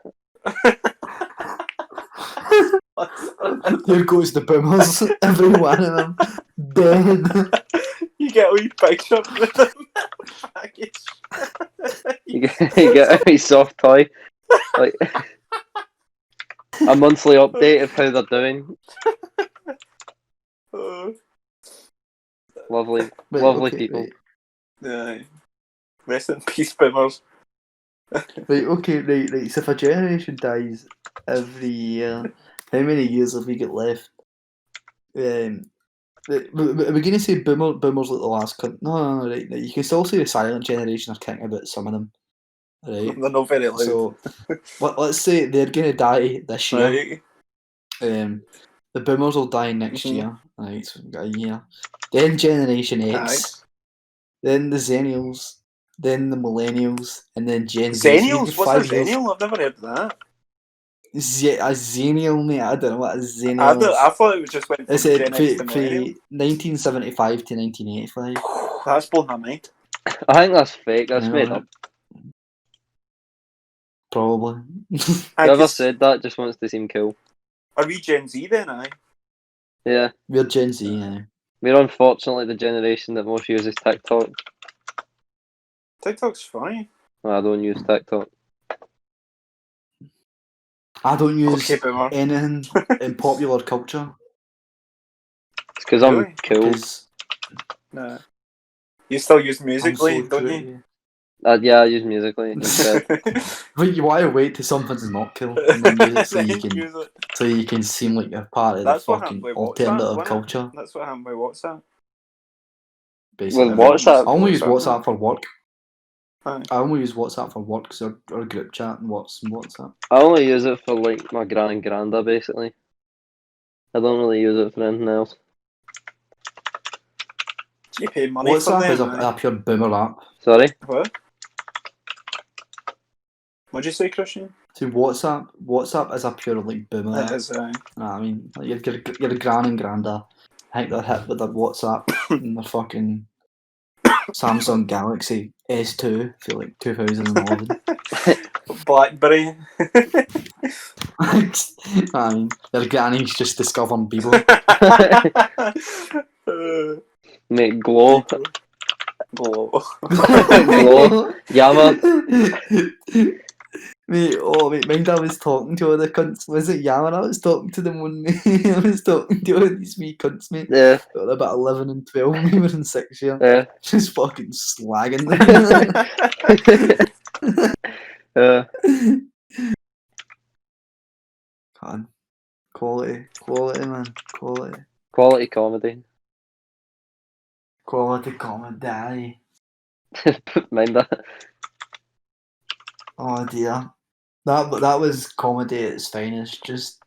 There goes the boomers. Every one of them dead. You get a wee picture with them package. You get a wee soft toy. Like a monthly update of how they're doing. Lovely, Right, lovely okay, people. right. Aye. Rest in peace, boomers. Right, okay, right. So if a generation dies every year, how many years have we got left? We're going to say boomers like the last cunt. No, right. You can still say the silent generation are kicking about some of them. Right. They're not very loud. So let's say they're going to die this year. Right. The boomers will die next Mhm. year. Right, so we've got a year. Then Generation X. Then the Zennials. Then the Millennials. And then Gen Z. So Zennials? you've got What's a 5 years. Zennial? I've never heard of that. A Zennial, mate. I don't know what a Zennial is. I thought it was just went from It's Gen X to Millennial. 1975 to 1985. That's blown my mind. I think that's fake. That's I know, made right? up. Probably. Whoever said that just wants to seem cool. Are we Gen Z then, aye? Yeah. We're Gen Z, yeah. We're unfortunately the generation that most uses TikTok. TikTok's funny. Well, I don't use TikTok. I don't use Okay, boomer. anything in popular culture. It's because I'm Really? cool. Because No. You still use I'm Musically, so don't true to you? you. Yeah, I use Musically instead. But you want to wait till something's not cool and then use it so you Then can use it. so you can seem like you're part of That's the what happened fucking with WhatsApp, alternative wasn't it? culture. That's what happened with WhatsApp. Basically, With Everyone WhatsApp? I only use WhatsApp, WhatsApp for work. Aye. I only use WhatsApp for work because or group chat and WhatsApp. I only use it for like my gran and granda basically. I don't really use it for anything else. You pay money for WhatsApp is them, aye. a pure boomer app. Sorry? What? What'd you say, Christian? So WhatsApp is a pure like boomer It app. is, aye. I mean, like your gran and granda, I think they're hit with their WhatsApp and their fucking Samsung Galaxy S2 for like 2011. Blackberry. I mean, their granny's just discovering Bieber. Mate, glow. Glow. Glow. Yama. Mate, mind I was talking to other cunts. Was it Yaman? I was talking to them one I was talking to all these wee cunts, mate. Yeah, They were about 11 and 12, we were in 6th year. yeah. Just fucking slagging them. Yeah. God. Quality, man. Quality comedy. Quality comedy. Mind that. Oh dear. That was comedy at its finest. Just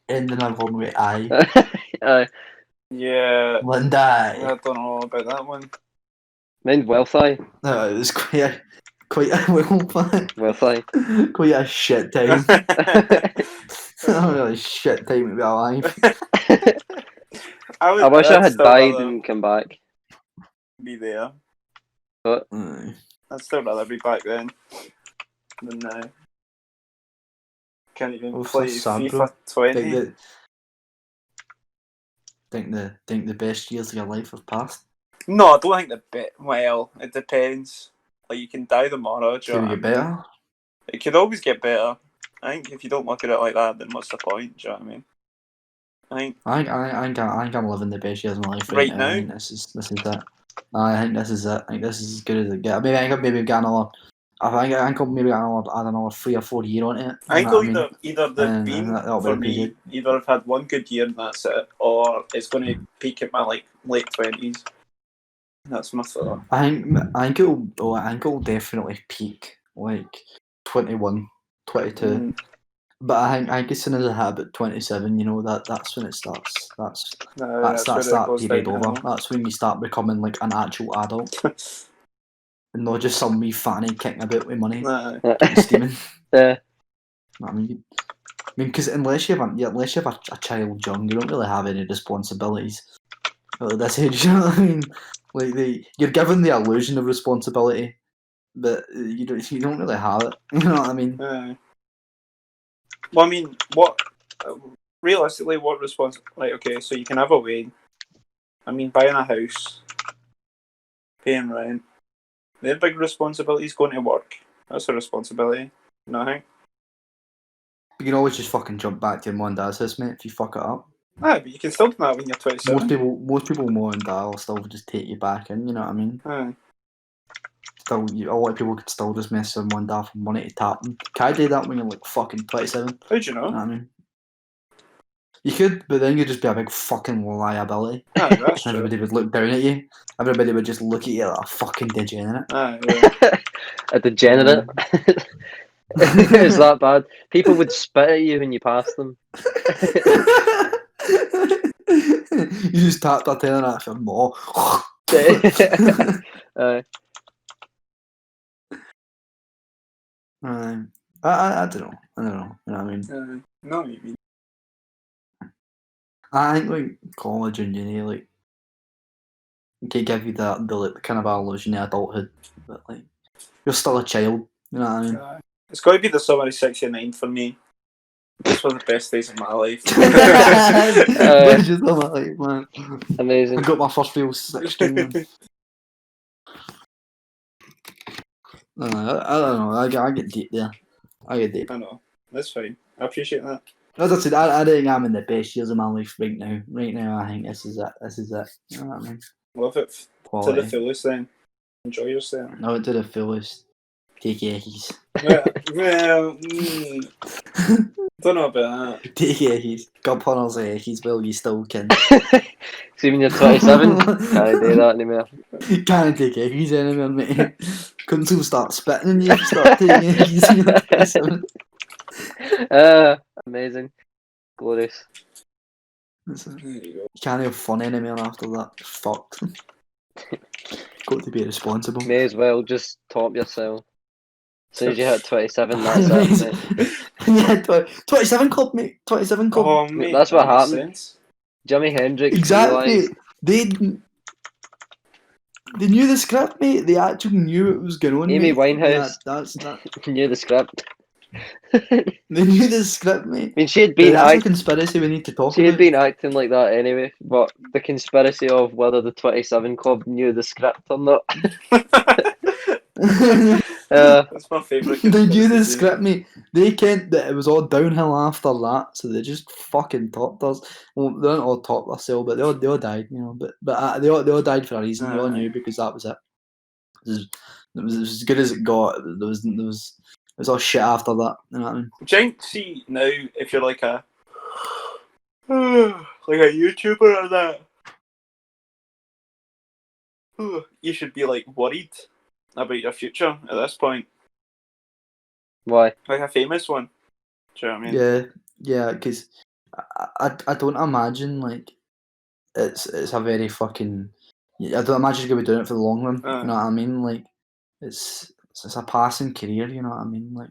ending everyone with I. Yeah. Linda. I don't know about that one. Mind wealth eye. No, it was quite a Wealth eye. quite a shit time. A really shit time to be alive. I wish I I'd had still died rather and come back. be there. Aye. I'd still rather be back then than now. Can't even Oh, play so sad, FIFA bro. 20. Think the best years of your life have passed. No, I don't think the bit. Well, it depends. Like, you can die tomorrow. Do you Could know we what get I mean? better? It could always get better. I think if you don't look at it like that, then what's the point? Do you know what I mean? I think I think I'm living the best years of my life Right now. now? I think this is it. I think this is it. I think this is as good as it gets. Maybe I think got another. I think I'll maybe got another 3 or 4 year on it. I think they'll either they've And been that'll be for pretty me. good. Either I've had one good year and that's it, or it's going to peak at my like late 20s. That's my thought. I think it'll definitely peak like 21, 22. Mm. But I think as soon as I hit about 27, you know, that's when it starts. That's No, that's where it that goes period downhill. over. That's when you start becoming like an actual adult and not just some wee fanny kicking about with money, Nah. getting steaming. Yeah. I mean, because unless you have a child young, you don't really have any responsibilities at this age. You know what I mean? Like you're given the illusion of responsibility, but you don't really have it. You know what I mean? Well, I mean, what realistically, what response? Like, okay, so you can have a wage. I mean, buying a house, paying rent. They're big responsibilities. Going to work. That's a responsibility. Nothing. You can always just fucking jump back to your mum and dad's house, mate, if you fuck it up. Aye, but you can still do that when you're 27. Most people, mum and dad will still just take you back in. You know what I mean? Aye. still, a lot of people could still just mess someone off and want to tap them. Can I do that when you're like fucking 27? How'd you You know what know? I mean? You could, but then you'd just be a big fucking liability. Aye, that's true. Everybody would look down at you. Everybody would just look at you like a fucking degenerate. Aye, yeah. A degenerate. Is that bad? People would spit at you when you passed them. You just tapped that tail and that's your maw. I don't know. I don't know. You know what I mean? No, what you mean. I think like college and uni like can give you that the like, kind of illusion of adulthood, but like you're still a child. You know what I mean? It's got to be the summer of '69 for me. Those were the best days of my life. Days of my life, man. Amazing. I got my first real 16. Man. I don't know. I get deep there. I get deep. I know. That's fine. I appreciate that. As I said, I think I'm in the best years of my life right now. Right now, I think this is it. This is it. You know what I mean? Love it to Quality. the fullest then. Enjoy yourself. No, to the fullest. Take Eckies. Well, don't know about that. Take Eckies. Got punnels of Eckies, Will, you still can. See, when you're 27, can't do that anymore. Can't take Eckies anymore, mate. Couldn't still start spitting and you start taking Eckies when you're 27. Amazing. Glorious. There you go. You can't have fun anymore after that. Fucked. Got to be responsible. May as well just top yourself. As soon as you hit 27, that's it, mate. Yeah, 27 club, mate. 27 club. Oh, mate, That's what that makes happened. sense. Jimi Hendrix Exactly. realised They knew the script, mate. They actually knew what was going on. Amy mate. Winehouse That's not. knew the script. They knew the script, mate. I mean, she had been That's a conspiracy we need to talk she about. had been acting like that anyway, but the conspiracy of whether the 27 Club knew the script or not. That's my favourite. They knew the script, mate. They kent that it was all downhill after that, so they just fucking topped us. Well, they didn't all top themselves, but they all died, you know. But they all died for a reason. They all knew because that was it. It was as good as it got. There was all shit after that. You know what I mean? Giant, see now if you're like a YouTuber or that, you should be like worried about your future at this point. Why? Like a famous one. Do you know what I mean? Yeah, because I don't imagine like it's a very fucking. I don't imagine you're gonna be doing it for the long run. You know what I mean? Like it's a passing career. You know what I mean? Like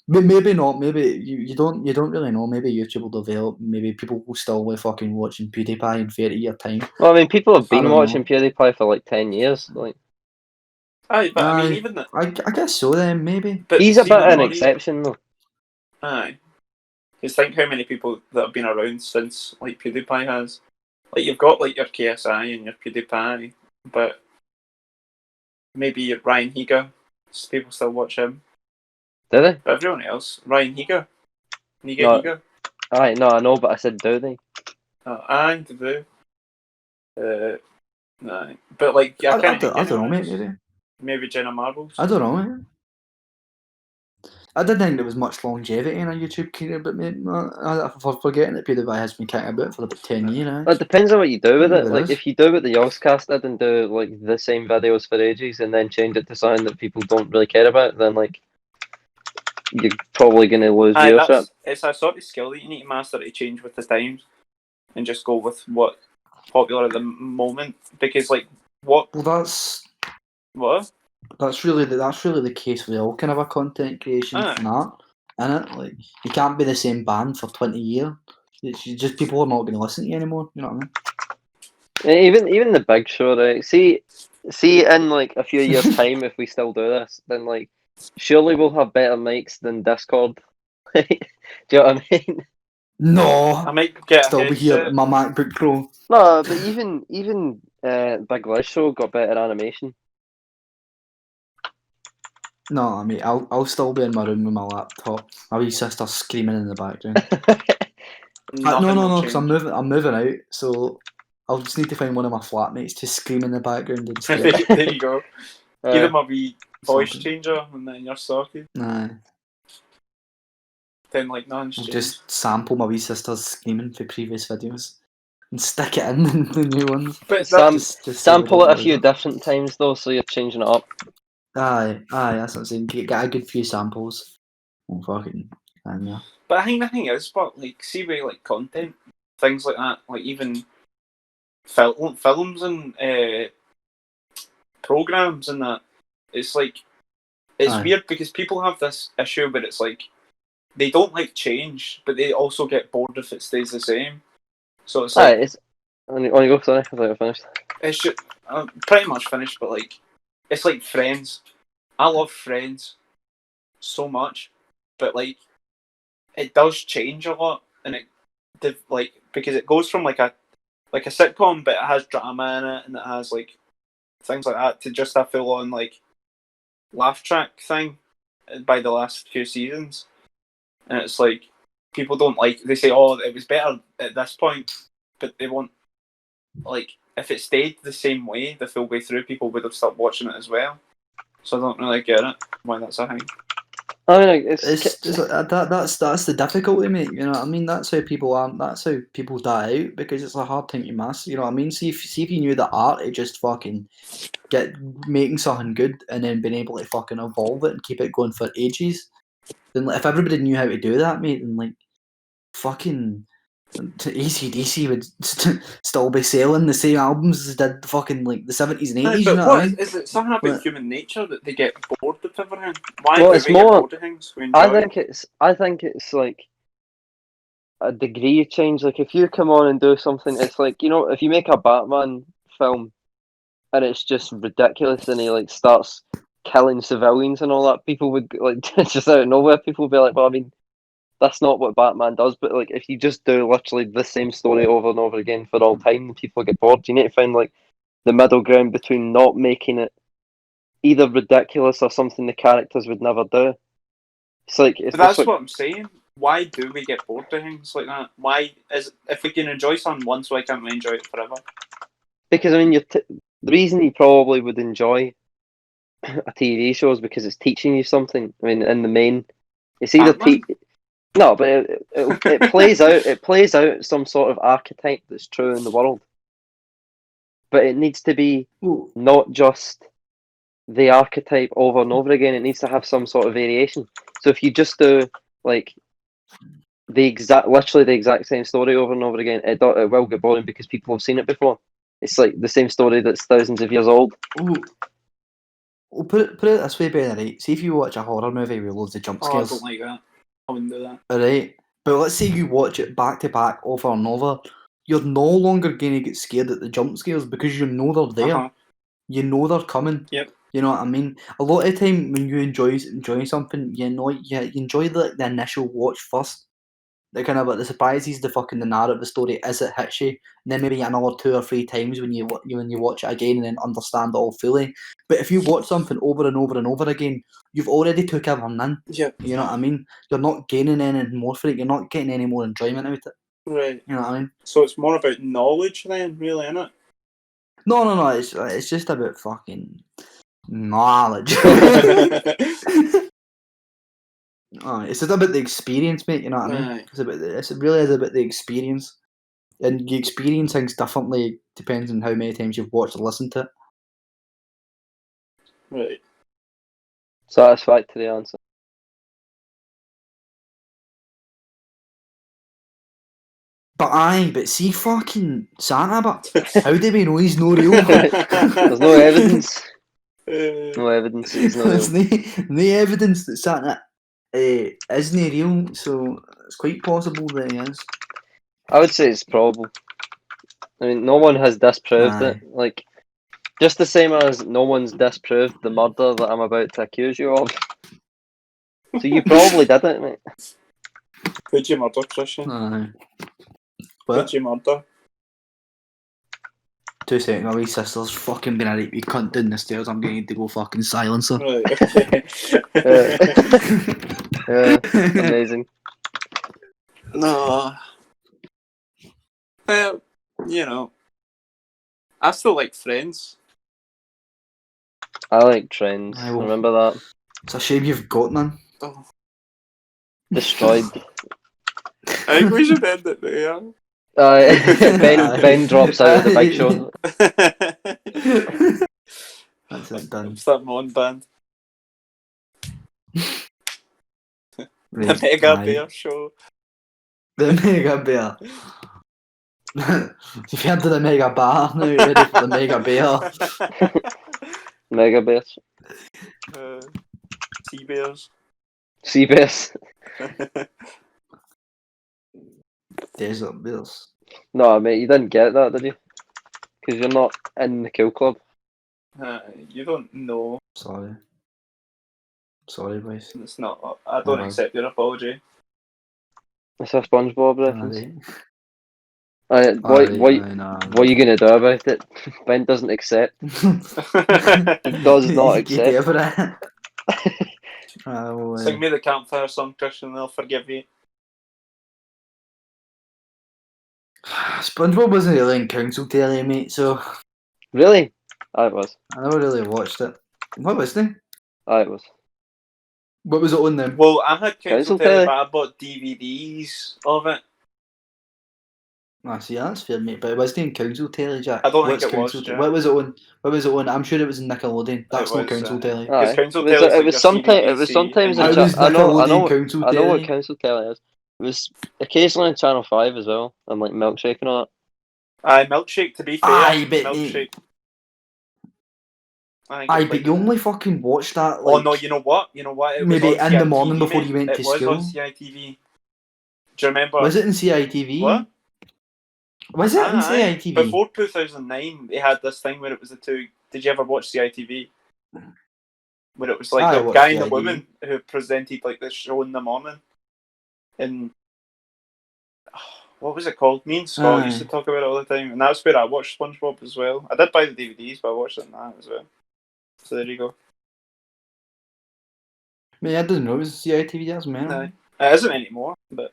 maybe not. Maybe you don't really know. Maybe YouTube will develop. Maybe people will still be fucking watching PewDiePie in 30-year time. Well, I mean, people have I been don't watching know. PewDiePie for like 10 years. Like, Aye, but I mean even that. I guess so then maybe. But he's a see, bit the an more you- exception though. Aye. Just think how many people that have been around since like PewDiePie has. Like you've got like your KSI and your PewDiePie, but maybe your Ryan Higa. People still watch him. Do they? But everyone else, Ryan Higa. No. Higa. Aye, no, I know, but I said do they? Aye, to do. Aye. But like, yeah, I don't know, mate. Maybe Jenna Marbles. I don't know, mate. I didn't think there was much longevity in a YouTube career, but mate, for forgetting that PewDiePie has been kicking about for about 10 years now. It depends on what you do with Maybe it. there Like, is. if you do what the Yogscast did and do like the same videos for ages and then change it to something that people don't really care about, then like you're probably going to lose Aye, viewership. it's a sort of skill that you need to master to change with the times and just go with what's popular at the moment. Because like, Well, what? that's really the case with all kind of a content creation and art, innit? Like you can't be the same band for 20 years. It's just people are not going to listen to you anymore. You know what I mean? Even the Big Show, right? See, in like a few years' time, if we still do this, then like surely we'll have better mics than Discord. Do you know what I mean? No, I might get still be here with my MacBook Pro. No, but even Big Liz Show got better animation. No, I mean I'll still be in my room with my laptop. My wee sister screaming in the background. No, because I'm moving out, so I'll just need to find one of my flatmates to scream in the background instead. There you go. Give them a wee voice Something. changer and then you're sorted. Aye. Then like nothing's We'll changed. just sample my wee sister's screaming for previous videos and stick it in the new ones. But Sam- Just say we Sample don't it a know few that. different times though, so you're changing it up. Aye, that's what I'm saying. Get a good few samples. Oh, fucking. And yeah. But I think the thing is, but like, see, with like content, things like that, like even films and programs and that, it's like it's Aye. weird because people have this issue where it's like they don't like change, but they also get bored if it stays the same. So it's like It's on you go. Sorry, I thought you were finished. it's just, I'm pretty much finished, but like it's like Friends. I love Friends so much, but like it does change a lot, and like because it goes from like a sitcom, but it has drama in it and it has like things like that to just a full on like laugh track thing by the last few seasons, and it's like people don't like. They say, "Oh, it was better at this point," but they won't like if it stayed the same way the full way through, people would have stopped watching it as well. So I don't really get it why that's a thing. I mean, like, It's just like that's the difficulty, mate. You know what I mean? That's how people are. That's how people die out because it's a hard thing to master. You know what I mean? See if you knew the art of just fucking get making something good and then being able to fucking evolve it and keep it going for ages. Then like, if everybody knew how to do that, mate, then like fucking AC/DC would still be selling the same albums as did fucking like the 70s and 80s. You But know what what I mean? is it? Something about But- human nature that they get bored of everything. Why Well, do it's we get more- bored of things? We enjoy. I think it's like a degree of change. Like if you come on and do something, it's like, you know, if you make a Batman film and it's just ridiculous and he like starts killing civilians and all that, people would like just out of nowhere, people would be like, well, I mean, that's not what Batman does. But like if you just do literally the same story over and over again for all time, then people get bored. You need to find like the middle ground between not making it either ridiculous or something the characters would never do. It's like it's But that's like, what I'm saying. Why do we get bored of things like that? Why is if we can enjoy something once, why can't we enjoy it forever? because I mean, the reason you probably would enjoy a TV show is because it's teaching you something. I mean, in the main, it's either Batman? no, but it plays out. It plays out some sort of archetype that's true in the world, but it needs to be Ooh. not just the archetype over and over again. It needs to have some sort of variation. So if you just do like literally the exact same story over and over again, it will get boring because people have seen it before. It's like the same story that's thousands of years old. Ooh. Well, put it this way, Ben. Right? See if you watch a horror movie with loads of jump Oh, I scares. don't like that. I wouldn't do that. Alright, but let's say you watch it back to back over and over. You're no longer going to get scared at the jump scares because you know they're there. Uh-huh. You know they're coming. Yep. You know what I mean? A lot of the time when you enjoy something, you enjoy the initial watch first. The kind of like the surprises, the narrative, the story as it hits you, and then maybe another 2 or 3 times when you watch it again and then understand it all fully. But if you watch something over and over and over again, you've already took everything in. Yep. You know what I mean? You're not gaining any more for it. You're not getting any more enjoyment out of it. Right. You know what I mean? So it's more about knowledge then, really, isn't it? No. It's just about fucking knowledge. It's just about the experience, mate. You know what I mean? Right. It really is about the experience, and you experience things differently depends on how many times you've watched or listened to it. Right. Satisfactory answer. But see, fucking Santa. But how do we know he's no real? There's no evidence. Uh, No evidence that he's not There's real. no evidence that Santa isn't real, so it's quite possible that he is. I would say it's probable. I mean, no one has disproved it. Aye. Like, just the same as no one's disproved the murder that I'm about to accuse you of. So you probably did it, mate. Who'd you murder, Christian? Aye. Who'd What? you murder? 2 seconds, my wee sister's fucking been a right wee cunt down the stairs. I'm going to need to go fucking silence her. Right, okay. Yeah, amazing. No. Well, you know, I still like Friends. I like trends. I will- Remember that? It's a shame you've got none. Oh, Destroyed. I think we should end it there. Ben drops out of the big show. That's it done. Start my own band. Right, The Mega aye. Bear Show. The Mega Bear. You've heard of the Mega Bar now, ready for the Mega Bear. MEGABEARS. Sea Bears. Seabass. Desert Bears. No, mate, you didn't get that, did you? Because you're not in the Kill Club. You don't know. Sorry. Sorry, boys. It's not. I don't Alright. accept your apology. It's a SpongeBob reference. Alright. What Alright, are you gonna do about it? Ben doesn't accept. He does not accept. You for it. Well, Sing me the campfire song, Christian, and I'll forgive you. SpongeBob wasn't really in council telly, mate, so Really? I was. I never really watched it. What was it? I was. What was it on then? Well, I had Council council telly, telly? but I bought DVDs of it. Ah, see, that's fair, mate, but it wasn't in council telly, Jack. I don't think What's it was, council Jack. What was it on? What was it on? I'm sure it was in Nickelodeon. That's not was, council telly. Because Aye. council It was, telly's it like was your sometimes. It was CBBC, sometimes and in. It was I know Nickelodeon council I know what telly. council telly is. It was occasionally on Channel 5 as well, and like Milkshake and all that. Aye, Milkshake, to be fair. Aye, but Milkshake. I think Aye, it's but like- you only fucking watched that Oh like no, you know what? You know what? It maybe was on in the CITV, morning before mate. you went it to was school. on CITV. Do you remember? Was it in CITV? What? Was it in Aye. CITV? Before 2009, they had this thing where it was the two. Did you ever watch CITV? Where it was like I the watched guy and the CITV. woman who presented like the show in the morning. And what was it called? Me and Scott used to talk about it all the time, and that's where I watched SpongeBob as well. I did buy the DVDs, but I watched it in that as well. So there you go. Man, I didn't know it was CITV. That's mental. Aye. It isn't anymore, but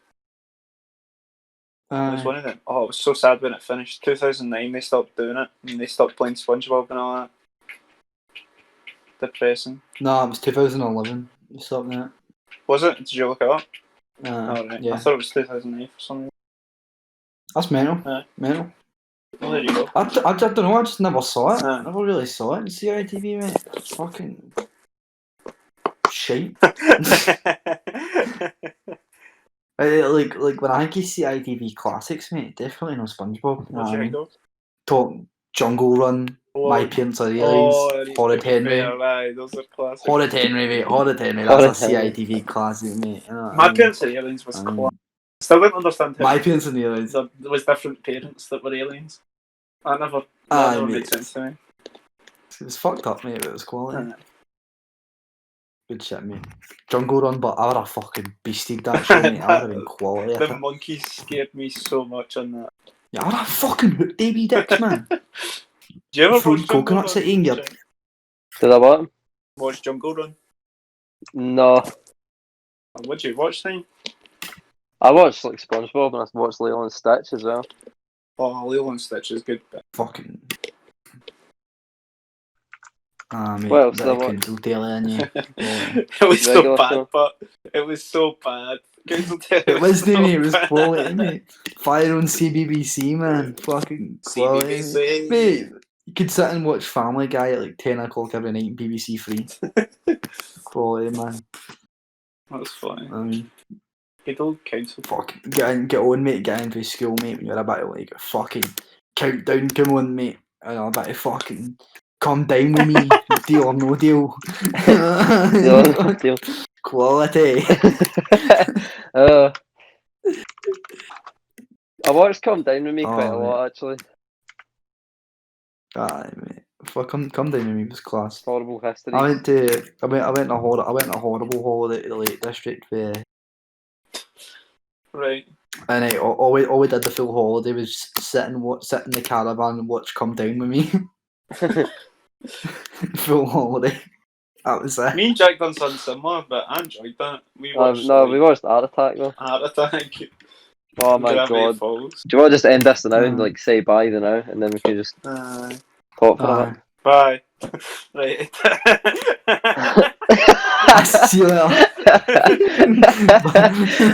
it was Aye. one of them. Oh, it was so sad when it finished. 2009, they stopped doing it, and they stopped playing SpongeBob and all that. Depressing. No, it was 2011. You stopped that. Was it? Did you look it up? Oh, right. Yeah. I thought it was 2008 for some reason. That's mental. Aye. Mental. Well, there you go. I don't know. I just never saw it. Aye. I never really saw it in CITV, mate. It's fucking shite. Like when I think of CITV classics, mate, definitely no SpongeBob. You know Well, what I there you mean? go. Talk Jungle Run, Oh, My Parents Are Aliens, Horrid Henry. Aye, those are classics. Horrid Henry, mate. Horrid Henry. Horrid That's a Henry. CITV classic, mate. You know what I My mean? Parents Are Aliens was I class. mean, Still don't understand how My Parents Are Aliens. there was different parents that were aliens. That never Aye, made mate. sense to me. It was fucked up, mate, but it was quality. Aye. Good shit, mate. Jungle Run, but I would have fucking beasted that shit, mate. I would have been quality. at The it. monkeys scared me so much on that. Yeah, I would have fucking hooked Davy Dicks, man. Do you ever Fruit watch Jungle coconuts Run? at India. Did I what? Watch Jungle Run? No. What'd you watch then? I watched like SpongeBob and I watched Lilo and Stitch as well. Oh, Lilo and Stitch is good. But Fucking. Ah, mate. What else That did I I couldn't do telly on you. it was so Regular bad, show. but it was so bad. Council Telly It wasn't, so mate. It was bad. quality, mate. Fire on CBBC, man. Fucking quality. CBBC. Mate, you could sit and watch Family Guy at like 10 o'clock every night, BBC Three. Quality, man. That was funny. I mean, Good old Council. fucking get on, mate. Get into school, mate. When you're about like fucking countdown, come on, mate. And I'm about to fucking come down with me. Deal or no deal. Deal. Quality. I watched Come Down With Me quite a Oh, lot actually. Aye, mate. Fuck, come down with me. It was class. Horrible history. I went on a horrible holiday to the Lake District Right. and all we did the full holiday was sit in the caravan and watch Come Down With Me. Full holiday. That was it. Me and Jack done something similar, but I enjoyed that. We watched we watched Art Attack though. Heart Attack. Oh my Gravity god. Falls. Do you want to just end this now and Aye. like say bye now and then we can just Aye. talk for a Aye. bit? Bye. Right. See you later.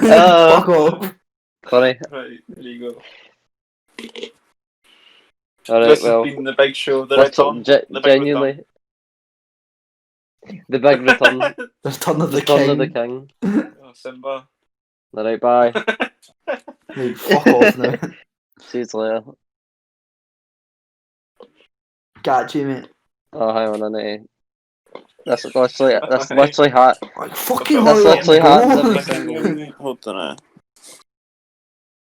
Fuck off. Funny. Right, there you go. Alright, This well. has been the big show, the What's return. up, The big genuinely. The big return. Return of the Return of the king. king. Oh, Simba. Alright, bye. Right, fuck off now. See you later. Got you, mate. Oh, hang on, I need. That's literally hot. Like, fucking That's hurry up literally and hands every go. single week. Hold on.